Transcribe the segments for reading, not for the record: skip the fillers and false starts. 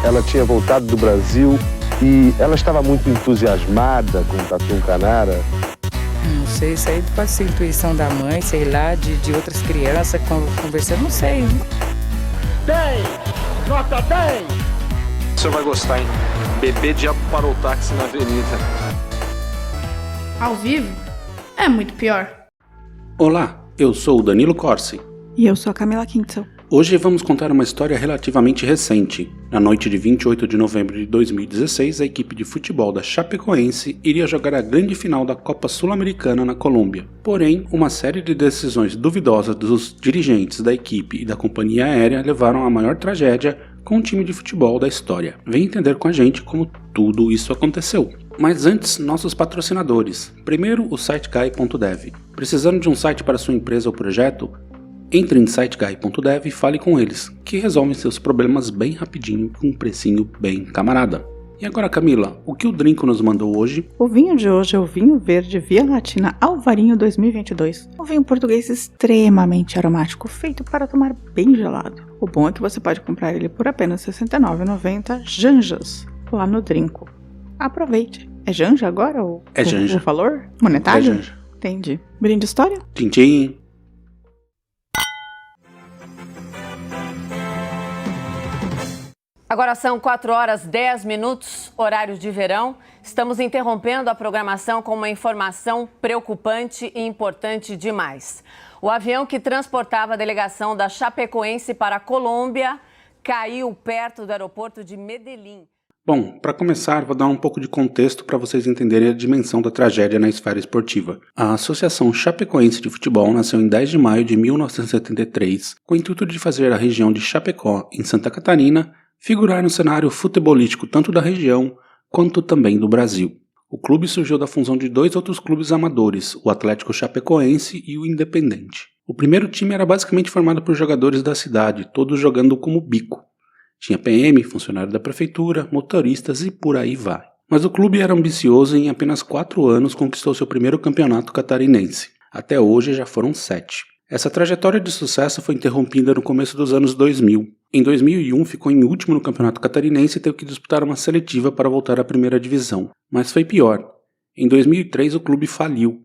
ela tinha voltado do Brasil e ela estava muito entusiasmada com o Tatu Canara. Não sei, isso aí pode ser intuição da mãe, sei lá, de outras crianças conversando, não sei. 10! Nota 10! O senhor vai gostar, hein? Bebê diabo parou o táxi na avenida. Ao vivo é muito pior. Olá, eu sou o Danilo Corsi. E eu sou a Camila Quintel. Hoje vamos contar uma história relativamente recente. Na noite de 28 de novembro de 2016, a equipe de futebol da Chapecoense iria jogar a grande final da Copa Sul-Americana na Colômbia. Porém, uma série de decisões duvidosas dos dirigentes da equipe e da companhia aérea levaram à maior tragédia com o time de futebol da história. Vem entender com a gente como tudo isso aconteceu. Mas antes, nossos patrocinadores. Primeiro, o SiteGuy.dev. Precisando de um site para sua empresa ou projeto? Entre em SiteGuy.dev e fale com eles, que resolvem seus problemas bem rapidinho com um precinho bem camarada. E agora, Camila, o que o Drinco nos mandou hoje? O vinho de hoje é o vinho verde Via Latina Alvarinho 2022. Um vinho português extremamente aromático, feito para tomar bem gelado. O bom é que você pode comprar ele por apenas R$ 69,90 janjas, lá no Drinco. Aproveite. É janja agora? É janja. O valor monetário? É janja. Entendi. Brinde história? Tchim. Agora são 4h10, horário de verão. Estamos interrompendo a programação com uma informação preocupante e importante demais. O avião que transportava a delegação da Chapecoense para a Colômbia caiu perto do aeroporto de Medellín. Bom, para começar, vou dar um pouco de contexto para vocês entenderem a dimensão da tragédia na esfera esportiva. A Associação Chapecoense de Futebol nasceu em 10 de maio de 1973, com o intuito de fazer a região de Chapecó, em Santa Catarina, figurar no cenário futebolístico tanto da região quanto também do Brasil. O clube surgiu da fusão de dois outros clubes amadores, o Atlético Chapecoense e o Independente. O primeiro time era basicamente formado por jogadores da cidade, todos jogando como bico. Tinha PM, funcionário da prefeitura, motoristas e por aí vai. Mas o clube era ambicioso e em apenas 4 anos conquistou seu primeiro campeonato catarinense. Até hoje já foram 7. Essa trajetória de sucesso foi interrompida no começo dos anos 2000. Em 2001 ficou em último no campeonato catarinense e teve que disputar uma seletiva para voltar à primeira divisão. Mas foi pior. Em 2003 o clube faliu.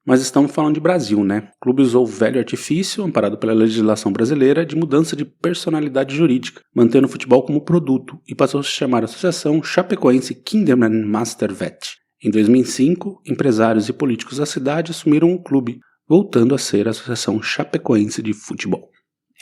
Mas estamos falando de Brasil, né? O clube usou o velho artifício, amparado pela legislação brasileira, de mudança de personalidade jurídica, mantendo o futebol como produto, e passou a se chamar a Associação Chapecoense Kinderman Master Vet. Em 2005, empresários e políticos da cidade assumiram o clube, voltando a ser a Associação Chapecoense de Futebol.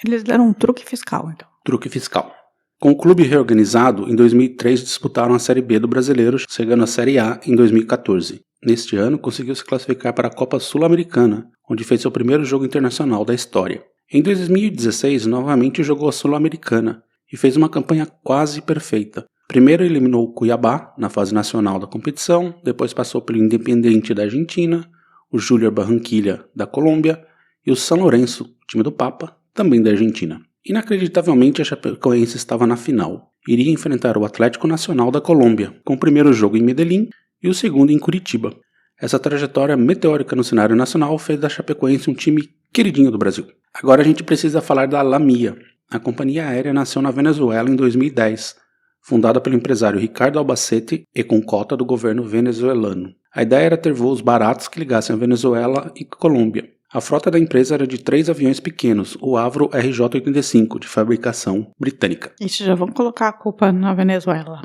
Eles deram um truque fiscal, então. Truque fiscal. Com o clube reorganizado, em 2003 disputaram a Série B do Brasileiro, chegando à Série A em 2014. Neste ano, conseguiu se classificar para a Copa Sul-Americana, onde fez seu primeiro jogo internacional da história. Em 2016, novamente jogou a Sul-Americana e fez uma campanha quase perfeita. Primeiro eliminou o Cuiabá, na fase nacional da competição, depois passou pelo Independiente da Argentina, o Júnior Barranquilla da Colômbia e o São Lourenço, time do Papa, também da Argentina. Inacreditavelmente, a Chapecoense estava na final. Iria enfrentar o Atlético Nacional da Colômbia, com o primeiro jogo em Medellín e o segundo em Curitiba. Essa trajetória meteórica no cenário nacional fez da Chapecoense um time queridinho do Brasil. Agora a gente precisa falar da LAMIA. A companhia aérea nasceu na Venezuela em 2010, fundada pelo empresário Ricardo Albacete e com cota do governo venezuelano. A ideia era ter voos baratos que ligassem a Venezuela e Colômbia. A frota da empresa era de 3 aviões pequenos, o Avro RJ-85, de fabricação britânica. Isso, já vamos colocar a culpa na Venezuela.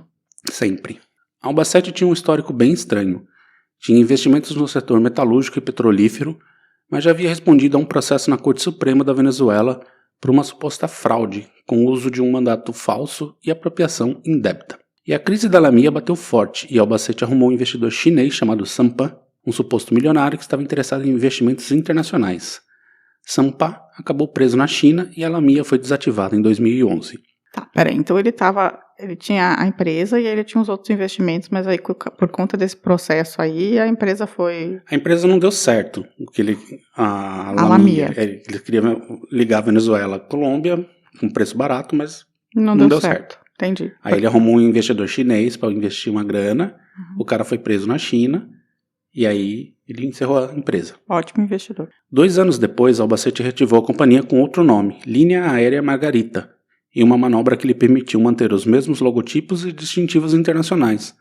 Sempre. A Albacete tinha um histórico bem estranho. Tinha investimentos no setor metalúrgico e petrolífero, mas já havia respondido a um processo na Corte Suprema da Venezuela por uma suposta fraude, com o uso de um mandato falso e apropriação indébita. E a crise da LAMIA bateu forte, e a Albacete arrumou um investidor chinês chamado Sampa, um suposto milionário que estava interessado em investimentos internacionais. Sampa acabou preso na China e a LAMIA foi desativada em 2011. Tá, peraí, então ele tinha a empresa e ele tinha os outros investimentos, mas aí por conta desse processo aí, a empresa foi... A empresa não deu certo, porque a LAMIA. Ele queria ligar a Venezuela à Colômbia com preço barato, mas não deu certo. Entendi. Aí ele arrumou um investidor chinês para investir uma grana, o cara foi preso na China, e aí ele encerrou a empresa. Ótimo investidor. 2 anos depois, a Albacete reativou a companhia com outro nome, Linha Aérea Margarita, em uma manobra que lhe permitiu manter os mesmos logotipos e distintivos internacionais,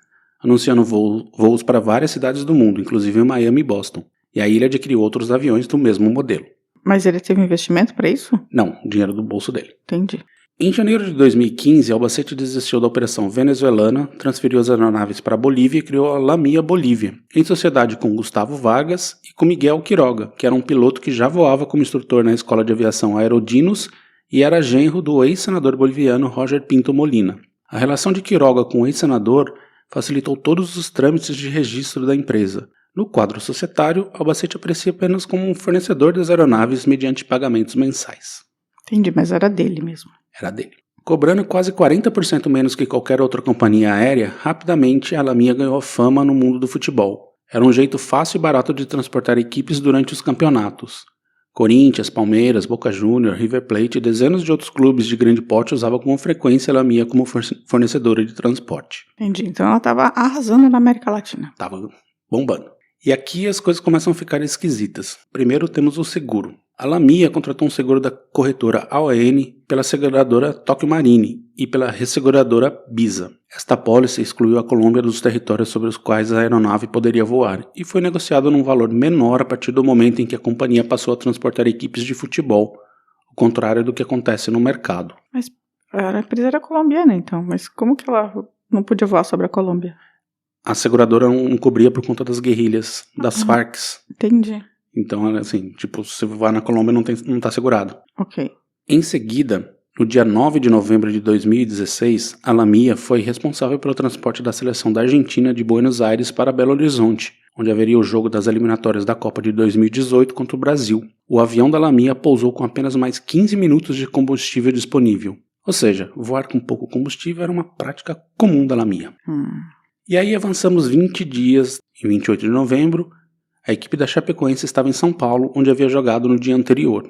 anunciando voos para várias cidades do mundo, inclusive Miami e Boston. E aí ele adquiriu outros aviões do mesmo modelo. Mas ele teve investimento para isso? Não, dinheiro do bolso dele. Entendi. Em janeiro de 2015, Albacete desistiu da operação venezuelana, transferiu as aeronaves para a Bolívia e criou a Lamia Bolívia, em sociedade com Gustavo Vargas e com Miguel Quiroga, que era um piloto que já voava como instrutor na Escola de Aviação Aerodinos e era genro do ex-senador boliviano Roger Pinto Molina. A relação de Quiroga com o ex-senador facilitou todos os trâmites de registro da empresa. No quadro societário, Albacete aparecia apenas como um fornecedor das aeronaves mediante pagamentos mensais. Entendi, mas era dele mesmo. Era dele. Cobrando quase 40% menos que qualquer outra companhia aérea, rapidamente a Lamia ganhou fama no mundo do futebol. Era um jeito fácil e barato de transportar equipes durante os campeonatos. Corinthians, Palmeiras, Boca Juniors, River Plate e dezenas de outros clubes de grande porte usavam com frequência a Lamia como fornecedora de transporte. Entendi, então ela estava arrasando na América Latina. Tava bombando. E aqui as coisas começam a ficar esquisitas. Primeiro temos o seguro. A Lamia contratou um seguro da corretora AON pela seguradora Tokio Marine e pela resseguradora Biza. Esta apólice excluiu a Colômbia dos territórios sobre os quais a aeronave poderia voar e foi negociado num valor menor a partir do momento em que a companhia passou a transportar equipes de futebol, o contrário do que acontece no mercado. Mas a empresa era colombiana então, mas como que ela não podia voar sobre a Colômbia? A seguradora não cobria por conta das guerrilhas, das Farc. Entendi. Então, assim, tipo, se você voar na Colômbia não tá segurado. Ok. Em seguida, no dia 9 de novembro de 2016, a Lamia foi responsável pelo transporte da seleção da Argentina de Buenos Aires para Belo Horizonte, onde haveria o jogo das eliminatórias da Copa de 2018 contra o Brasil. O avião da Lamia pousou com apenas mais 15 minutos de combustível disponível. Ou seja, voar com pouco combustível era uma prática comum da Lamia. E aí avançamos 20 dias, em 28 de novembro, a equipe da Chapecoense estava em São Paulo, onde havia jogado no dia anterior.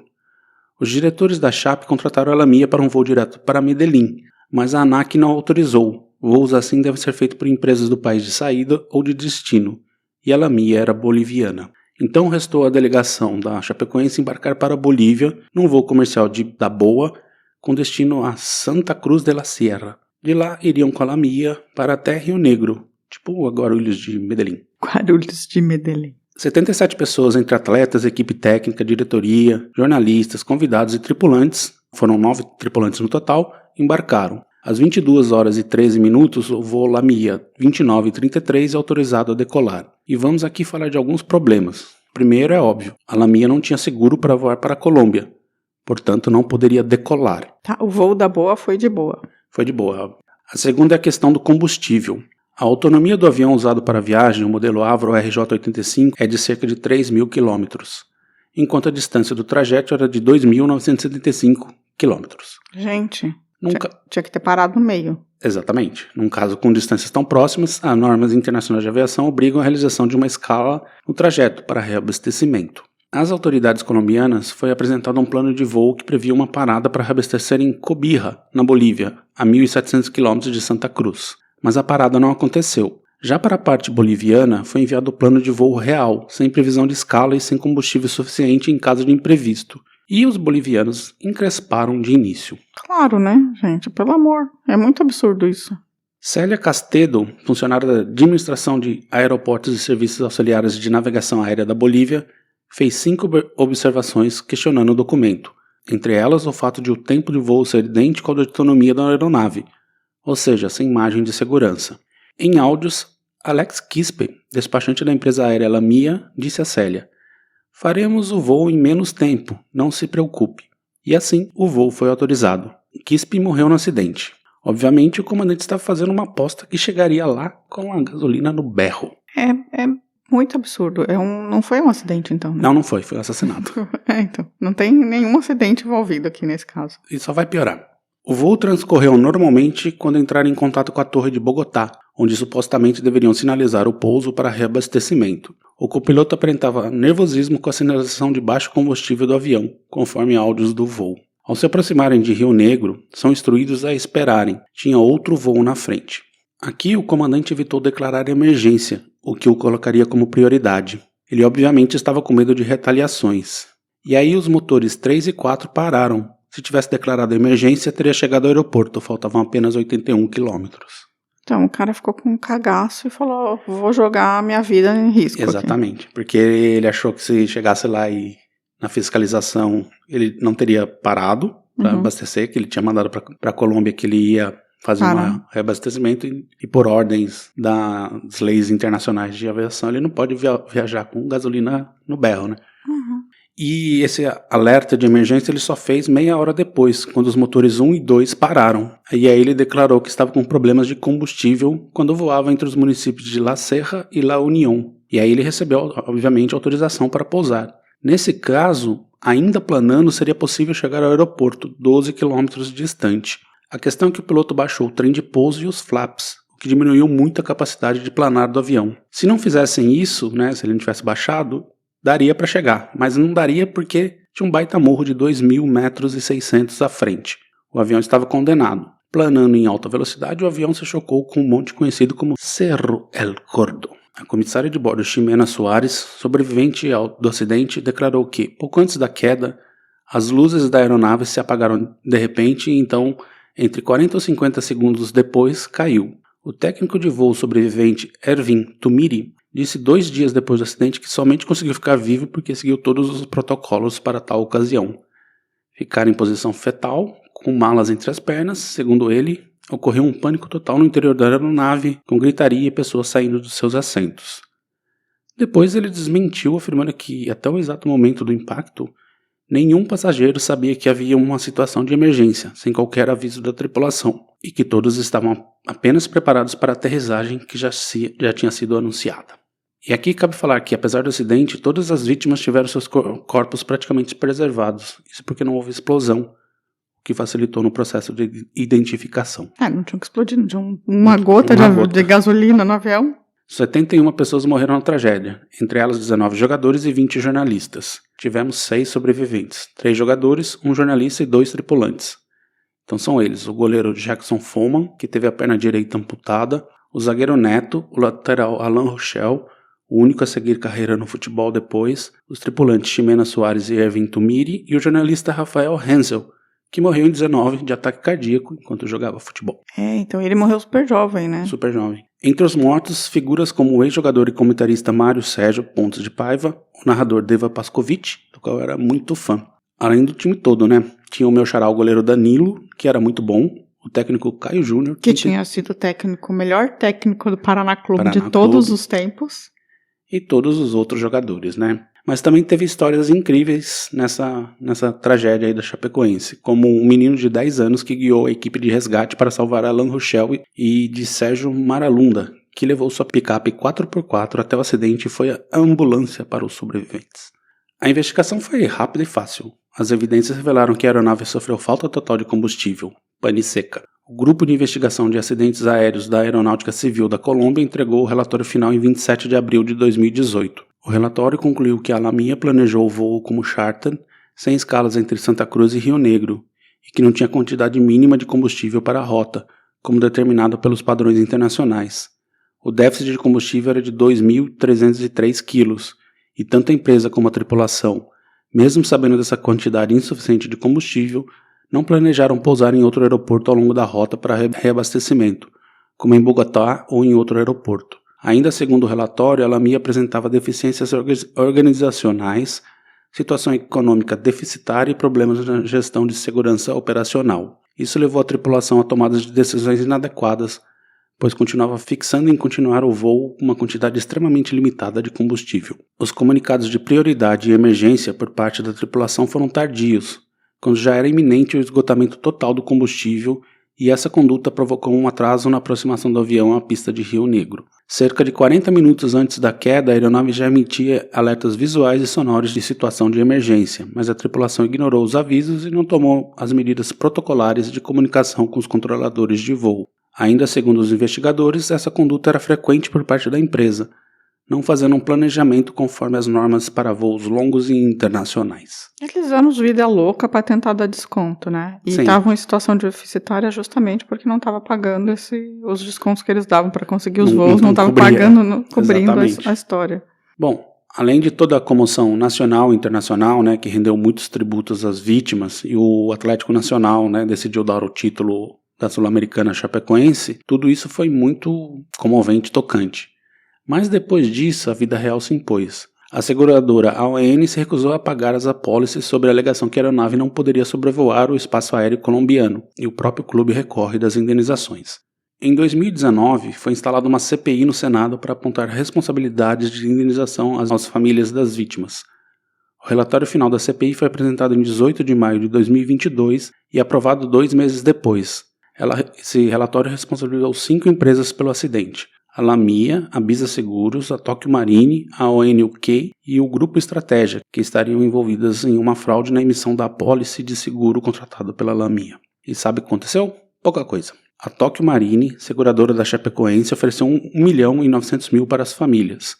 Os diretores da Chape contrataram a Lamia para um voo direto para Medellín, mas a ANAC não autorizou. Voos assim devem ser feitos por empresas do país de saída ou de destino, e a Lamia era boliviana. Então restou a delegação da Chapecoense embarcar para a Bolívia, num voo comercial da Boa, com destino a Santa Cruz de la Sierra. De lá iriam com a Lamia para até Rio Negro, tipo Guarulhos de Medellín. Guarulhos de Medellín. 77 pessoas, entre atletas, equipe técnica, diretoria, jornalistas, convidados e tripulantes, foram 9 tripulantes no total, embarcaram. Às 22 horas e 13 minutos, o voo Lamia 2933 é autorizado a decolar. E vamos aqui falar de alguns problemas. Primeiro é óbvio, a Lamia não tinha seguro para voar para a Colômbia, portanto não poderia decolar. Tá, o voo da Boa foi de boa. Foi de boa. A segunda é a questão do combustível. A autonomia do avião usado para a viagem, o modelo Avro RJ-85, é de cerca de 3.000 km, enquanto a distância do trajeto era de 2.975 km. Gente, tinha que ter parado no meio. Exatamente. Num caso com distâncias tão próximas, as normas internacionais de aviação obrigam a realização de uma escala no trajeto para reabastecimento. Às autoridades colombianas foi apresentado um plano de voo que previa uma parada para reabastecer em Cobija, na Bolívia, a 1.700 km de Santa Cruz. Mas a parada não aconteceu. Já para a parte boliviana, foi enviado o plano de voo real, sem previsão de escala e sem combustível suficiente em caso de imprevisto. E os bolivianos encresparam de início. Claro, né, gente? Pelo amor. É muito absurdo isso. Célia Castedo, funcionária da Administração de Aeroportos e Serviços Auxiliares de Navegação Aérea da Bolívia, fez 5 observações questionando o documento. Entre elas, o fato de o tempo de voo ser idêntico ao da autonomia da aeronave, ou seja, sem margem de segurança. Em áudios, Alex Quispe, despachante da empresa aérea Lamia, disse a Célia: "Faremos o voo em menos tempo, não se preocupe." E assim, o voo foi autorizado. Quispe morreu no acidente. Obviamente, o comandante estava fazendo uma aposta que chegaria lá com a gasolina no berro. É muito absurdo. Não foi um acidente, então, né? Não foi um assassinato. Então, não tem nenhum acidente envolvido aqui nesse caso. E só vai piorar. O voo transcorreu normalmente quando entraram em contato com a torre de Bogotá, onde supostamente deveriam sinalizar o pouso para reabastecimento. O copiloto aparentava nervosismo com a sinalização de baixo combustível do avião, conforme áudios do voo. Ao se aproximarem de Rio Negro, são instruídos a esperarem. Tinha outro voo na frente. Aqui o comandante evitou declarar emergência, o que o colocaria como prioridade. Ele obviamente estava com medo de retaliações. E aí os motores 3 e 4 pararam, se tivesse declarado a emergência, teria chegado ao aeroporto, faltavam apenas 81 quilômetros. Então o cara ficou com um cagaço e falou, vou jogar a minha vida em risco. Exatamente, porque ele achou que se chegasse lá e na fiscalização ele não teria parado para abastecer, que ele tinha mandado para a Colômbia que ele ia fazer um reabastecimento e por ordens das leis internacionais de aviação ele não pode viajar com gasolina no berro, né? E esse alerta de emergência ele só fez meia hora depois, quando os motores 1 e 2 pararam. E aí ele declarou que estava com problemas de combustível quando voava entre os municípios de La Serra e La Unión. E aí ele recebeu, obviamente, autorização para pousar. Nesse caso, ainda planando, seria possível chegar ao aeroporto, 12 quilômetros distante. A questão é que o piloto baixou o trem de pouso e os flaps, o que diminuiu muito a capacidade de planar do avião. Se não fizessem isso, né, se ele não tivesse baixado, daria para chegar, mas não daria porque tinha um baita morro de 2.600 metros à frente. O avião estava condenado. Planando em alta velocidade, o avião se chocou com um monte conhecido como Cerro El Gordo. A comissária de bordo, Ximena Soares, sobrevivente do acidente, declarou que, pouco antes da queda, as luzes da aeronave se apagaram de repente e então, entre 40 e 50 segundos depois, caiu. O técnico de voo sobrevivente, Ervin Tumiri, disse 2 dias depois do acidente que somente conseguiu ficar vivo porque seguiu todos os protocolos para tal ocasião. Ficar em posição fetal, com malas entre as pernas, segundo ele, ocorreu um pânico total no interior da aeronave, com gritaria e pessoas saindo dos seus assentos. Depois ele desmentiu, afirmando que, até o exato momento do impacto, nenhum passageiro sabia que havia uma situação de emergência, sem qualquer aviso da tripulação, e que todos estavam apenas preparados para a aterrissagem que já tinha sido anunciada. E aqui cabe falar que, apesar do acidente, todas as vítimas tiveram seus corpos praticamente preservados. Isso porque não houve explosão, o que facilitou no processo de identificação. Não tinha que explodir, não tinha uma gota de gasolina no avião. 71 pessoas morreram na tragédia, entre elas 19 jogadores e 20 jornalistas. Tivemos 6 sobreviventes, 3 jogadores, 1 jornalista e 2 tripulantes. Então são eles, o goleiro Jackson Follman, que teve a perna direita amputada, o zagueiro Neto, o lateral Alan Rochelle, o único a seguir carreira no futebol depois, os tripulantes Ximena Soares e Ervin Tumiri e o jornalista Rafael Hensel, que morreu em 19 de ataque cardíaco enquanto jogava futebol. Então ele morreu super jovem, né? Super jovem. Entre os mortos, figuras como o ex-jogador e comentarista Mário Sérgio Pontes de Paiva, o narrador Deva Pascovitch, do qual eu era muito fã. Além do time todo, né? Tinha o meu xará, o goleiro Danilo, que era muito bom, o técnico Caio Júnior, que tinha sido o melhor técnico do Paraná Clube de todos os tempos. E todos os outros jogadores, né? Mas também teve histórias incríveis nessa tragédia aí da Chapecoense, como um menino de 10 anos que guiou a equipe de resgate para salvar Alan Rochelle e de Sérgio Maralunda, que levou sua picape 4x4 até o acidente e foi a ambulância para os sobreviventes. A investigação foi rápida e fácil. As evidências revelaram que a aeronave sofreu falta total de combustível, pane seca. O Grupo de Investigação de Acidentes Aéreos da Aeronáutica Civil da Colômbia entregou o relatório final em 27 de abril de 2018. O relatório concluiu que a Alamia planejou o voo como charter, sem escalas entre Santa Cruz e Rio Negro, e que não tinha quantidade mínima de combustível para a rota, como determinado pelos padrões internacionais. O déficit de combustível era de 2.303 quilos, e tanto a empresa como a tripulação, mesmo sabendo dessa quantidade insuficiente de combustível, não planejaram pousar em outro aeroporto ao longo da rota para reabastecimento, como em Bogotá ou em outro aeroporto. Ainda segundo o relatório, a Alamia apresentava deficiências organizacionais, situação econômica deficitária e problemas na gestão de segurança operacional. Isso levou a tripulação a tomadas de decisões inadequadas, pois continuava fixando em continuar o voo com uma quantidade extremamente limitada de combustível. Os comunicados de prioridade e emergência por parte da tripulação foram tardios, quando já era iminente o esgotamento total do combustível, e essa conduta provocou um atraso na aproximação do avião à pista de Rio Negro. Cerca de 40 minutos antes da queda, a aeronave já emitia alertas visuais e sonoros de situação de emergência, mas a tripulação ignorou os avisos e não tomou as medidas protocolares de comunicação com os controladores de voo. Ainda segundo os investigadores, essa conduta era frequente por parte da empresa, não fazendo um planejamento conforme as normas para voos longos e internacionais. Eles eram vida louca para tentar dar desconto, né? E estavam em situação deficitária justamente porque não estava pagando os descontos que eles davam para conseguir os voos, não estava pagando, cobrindo a história. Bom, Além de toda a comoção nacional e internacional, né, que rendeu muitos tributos às vítimas, e o Atlético Nacional, né, decidiu dar o título da Sul-Americana Chapecoense, tudo isso foi muito comovente e tocante. Mas depois disso, a vida real se impôs. A seguradora AON se recusou a pagar as apólices sobre a alegação que a aeronave não poderia sobrevoar o espaço aéreo colombiano, e o próprio clube recorre das indenizações. Em 2019, foi instalada uma CPI no Senado para apontar responsabilidades de indenização às famílias das vítimas. O relatório final da CPI foi apresentado em 18 de maio de 2022 e aprovado 2 meses depois. Esse relatório responsabilizou 5 empresas pelo acidente: a Lamia, a Bisa Seguros, a Tokyo Marine, a ON UK e o Grupo Estratégia, que estariam envolvidas em uma fraude na emissão da apólice de seguro contratado pela Lamia. E sabe o que aconteceu? Pouca coisa. A Tokyo Marine, seguradora da Chapecoense, ofereceu 1.900.000 para as famílias.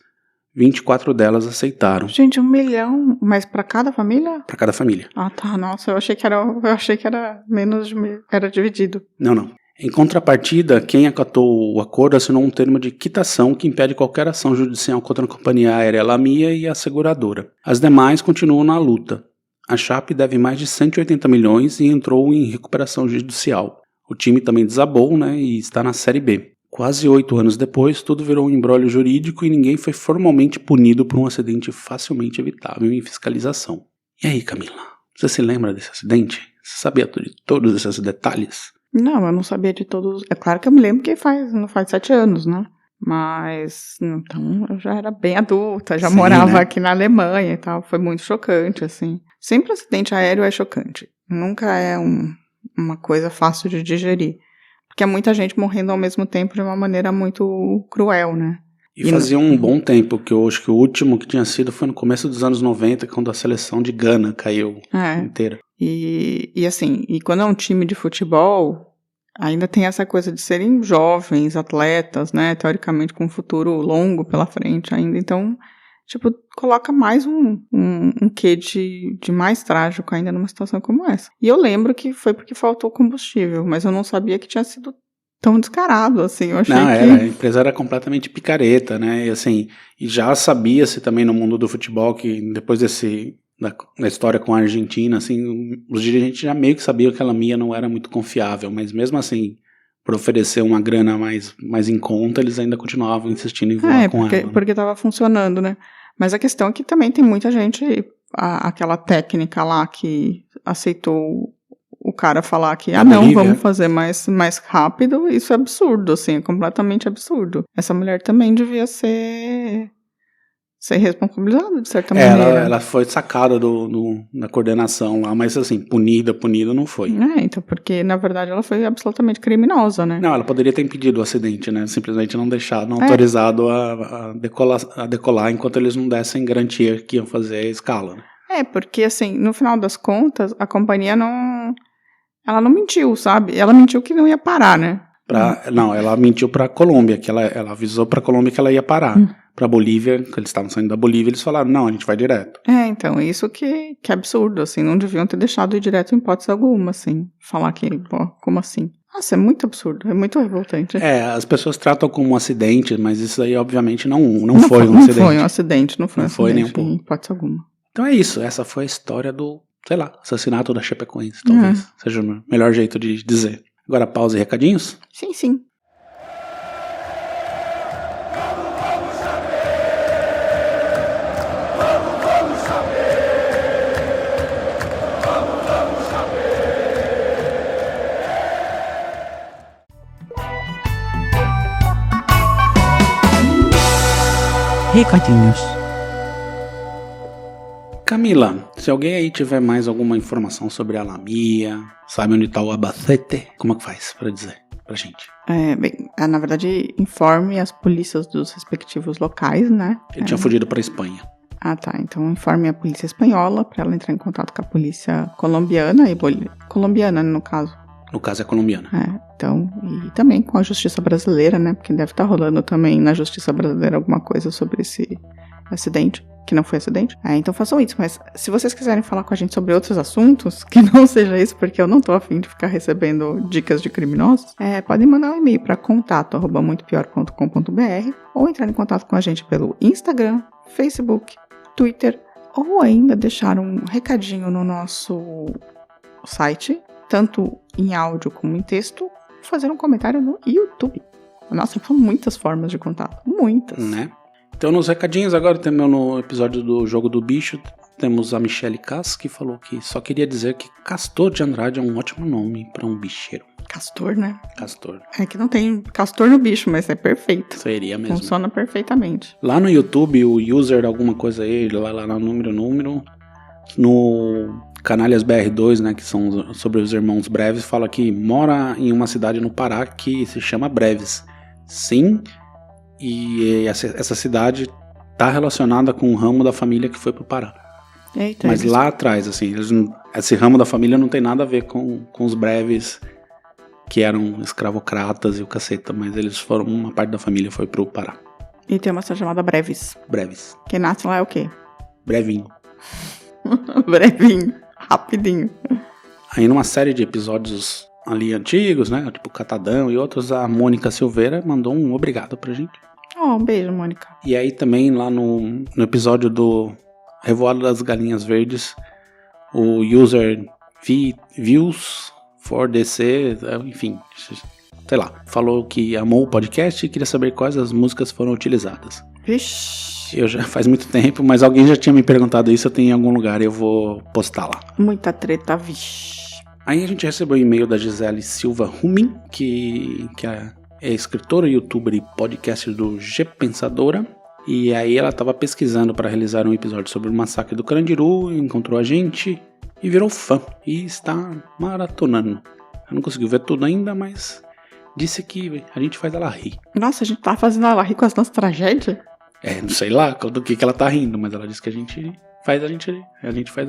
24 delas aceitaram. Gente, 1 milhão, mas para cada família? Para cada família. Ah, tá, nossa, eu achei que era menos de mil, era dividido. Não. Em contrapartida, quem acatou o acordo assinou um termo de quitação que impede qualquer ação judicial contra a companhia aérea Lamia e a seguradora. As demais continuam na luta. A Chape deve mais de 180 milhões e entrou em recuperação judicial. O time também desabou, né, e está na Série B. Quase 8 anos depois, tudo virou um imbróglio jurídico e ninguém foi formalmente punido por um acidente facilmente evitável em fiscalização. E aí, Camila? Você se lembra desse acidente? Você sabia de todos esses detalhes? Não, eu não sabia de todos. É claro que eu me lembro que não faz 7 anos, né? Mas, então, eu já era bem adulta, já morava, né, aqui na Alemanha e tal. Foi muito chocante, assim. Sempre acidente aéreo é chocante. Nunca é uma coisa fácil de digerir. Porque é muita gente morrendo ao mesmo tempo de uma maneira muito cruel, né? E fazia um bom tempo, que eu acho que o último que tinha sido foi no começo dos anos 90, quando a seleção de Gana caiu inteira. E assim, e quando é um time de futebol, ainda tem essa coisa de serem jovens, atletas, né? Teoricamente com um futuro longo pela frente ainda. Então, tipo, coloca mais um quê de mais trágico ainda numa situação como essa. E eu lembro que foi porque faltou combustível, mas eu não sabia que tinha sido tão descarado, assim. Eu achei a empresa era completamente picareta, né? E assim, e já sabia-se também no mundo do futebol que depois da história com a Argentina, assim, os dirigentes já meio que sabiam que a Lamia não era muito confiável, mas mesmo assim, por oferecer uma grana mais em conta, eles ainda continuavam insistindo em voar com ela. Porque estava funcionando, né? Mas a questão é que também tem muita gente, aquela técnica lá que aceitou o cara falar que, vamos fazer mais rápido, isso é absurdo, assim, é completamente absurdo. Essa mulher também devia ser responsabilizada, de certa maneira. Ela foi sacada da coordenação lá, mas assim, punida não foi. Então, porque na verdade ela foi absolutamente criminosa, né? Não, ela poderia ter impedido o acidente, né? Simplesmente não autorizado a decolar enquanto eles não dessem garantia que iam fazer a escala, né? Porque assim, no final das contas, a companhia ela não mentiu, sabe? Ela mentiu que não ia parar, né? Ela mentiu pra Colômbia, que ela avisou pra Colômbia que ela ia parar. Pra Bolívia, que eles estavam saindo da Bolívia, eles falaram, não, a gente vai direto. Então, isso que é absurdo, assim, não deviam ter deixado ir direto em hipótese alguma, assim, falar que, como assim? Nossa, é muito absurdo, é muito revoltante. As pessoas tratam como um acidente, mas isso aí, obviamente, não foi um acidente. Não foi um acidente, não foi nem um pouco. Em hipótese alguma. Então é isso, essa foi a história do, assassinato da Chapecoense, talvez seja o melhor jeito de dizer. Agora pausa e recadinhos? Sim. Recadinhos. Camila, se alguém aí tiver mais alguma informação sobre a Lamia, sabe onde está o Albacete, como é que faz para dizer pra gente? Na verdade, informe as polícias dos respectivos locais, né? Ele tinha fugido pra Espanha. Ah, tá. Então informe a polícia espanhola para ela entrar em contato com a polícia colombiana colombiana, no caso. No caso é colombiana. Então, e também com a justiça brasileira, né? Porque deve estar rolando também na justiça brasileira alguma coisa sobre esse acidente, que não foi acidente. Então façam isso, mas se vocês quiserem falar com a gente sobre outros assuntos, que não seja isso, porque eu não tô afim de ficar recebendo dicas de criminosos, podem mandar um e-mail para contato@muitopior.com.br ou entrar em contato com a gente pelo Instagram, Facebook, Twitter ou ainda deixar um recadinho no nosso site, tanto em áudio como em texto, fazer um comentário no YouTube. Nossa, são muitas formas de contato, muitas. Né? Então nos recadinhos agora temos no episódio do Jogo do Bicho, temos a Michele Cass, que falou que só queria dizer que Castor de Andrade é um ótimo nome para um bicheiro. Castor, né? Castor. É que não tem castor no bicho, mas é perfeito. Seria mesmo. Funciona perfeitamente. Lá no YouTube, o user alguma coisa aí, lá no número, no Canalhas BR2, né, que são sobre os irmãos Breves, fala que mora em uma cidade no Pará que se chama Breves. Sim, e essa cidade tá relacionada com o ramo da família que foi pro Pará. Eita, mas lá atrás, assim, esse ramo da família não tem nada a ver com os Breves, que eram escravocratas e o caceta, mas eles foram, uma parte da família foi pro Pará. E tem uma cidade chamada Breves. Breves. Quem nasce lá é o quê? Brevinho. Brevinho. Rapidinho. Aí numa série de episódios ali antigos, né, tipo Catadão e outros, a Mônica Silveira mandou um obrigado pra gente. Oh, um beijo, Mônica. E aí também lá no episódio do Revoada das Galinhas Verdes, o user Views for DC, enfim, sei lá, falou que amou o podcast e queria saber quais as músicas foram utilizadas. Vixe. Eu já faz muito tempo, mas alguém já tinha me perguntado isso, eu tenho em algum lugar, eu vou postar lá. Muita treta, vixe. Aí a gente recebeu um e-mail da Gisele Silva Rumin, que é escritora, youtuber e podcaster do G Pensadora. E aí ela estava pesquisando para realizar um episódio sobre o massacre do Carandiru, encontrou a gente e virou fã. E está maratonando. Eu não consegui ver tudo ainda, mas disse que a gente faz ela rir. Nossa, a gente tá fazendo ela rir com as nossas tragédias? Não sei lá do que ela tá rindo, mas ela disse que a gente faz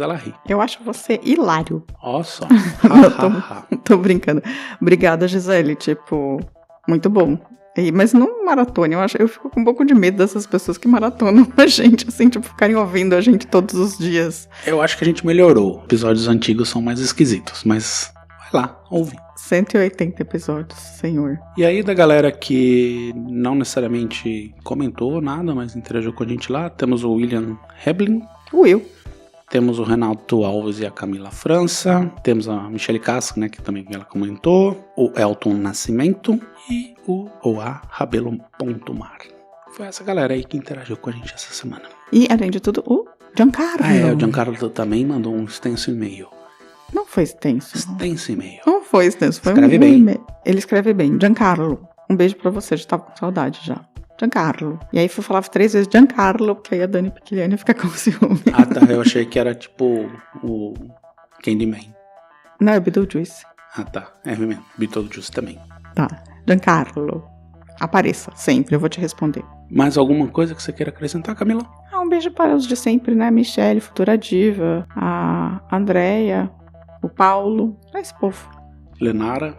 ela rir. Eu acho você hilário. Ó só. Tô brincando. Obrigada, Gisele, tipo, muito bom. Mas não maratone, eu fico com um pouco de medo dessas pessoas que maratonam a gente, assim, tipo, ficarem ouvindo a gente todos os dias. Eu acho que a gente melhorou. Episódios antigos são mais esquisitos, mas vai lá, ouve. 180 episódios, senhor. E aí da galera que não necessariamente comentou nada, mas interagiu com a gente lá, temos o William Heblin. O Will. Temos o Renato Alves e a Camila França. Temos a Michele Casco, né, que também ela comentou. O Elton Nascimento e o Oa Rabelo.mar. Foi essa galera aí que interagiu com a gente essa semana. E, além de tudo, o Giancarlo. O Giancarlo também mandou um extenso e-mail. Não foi extenso. Extenso e-mail. Não foi extenso, foi escreve bem. E-mail. Ele escreve bem. Giancarlo, um beijo pra você, já tava com saudade já. Giancarlo. E aí eu falava 3 vezes Giancarlo, porque aí a Dani Piquiliani fica com ciúme. Ah, tá. Eu achei que era tipo o Candyman. Não, é Beetlejuice. Ah, tá. É mesmo. Beetlejuice também. Tá. Giancarlo. Apareça, sempre, eu vou te responder. Mais alguma coisa que você queira acrescentar, Camila? Um beijo para os de sempre, né? Michele, Futura Diva, a Andréia, o Paulo, esse povo. Lenara,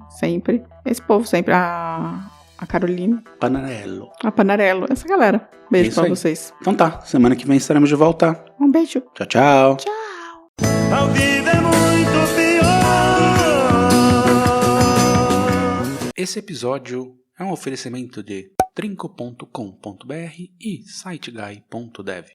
sempre. Esse povo sempre. A Caroline. Panarello. A Panarello, essa galera. Beijo Isso pra aí. vocês. Então tá, semana que vem estaremos de volta. Um beijo. Tchau, tchau. Tchau. A vida é muito pior. Esse episódio é um oferecimento de trinco.com.br e siteguy.dev.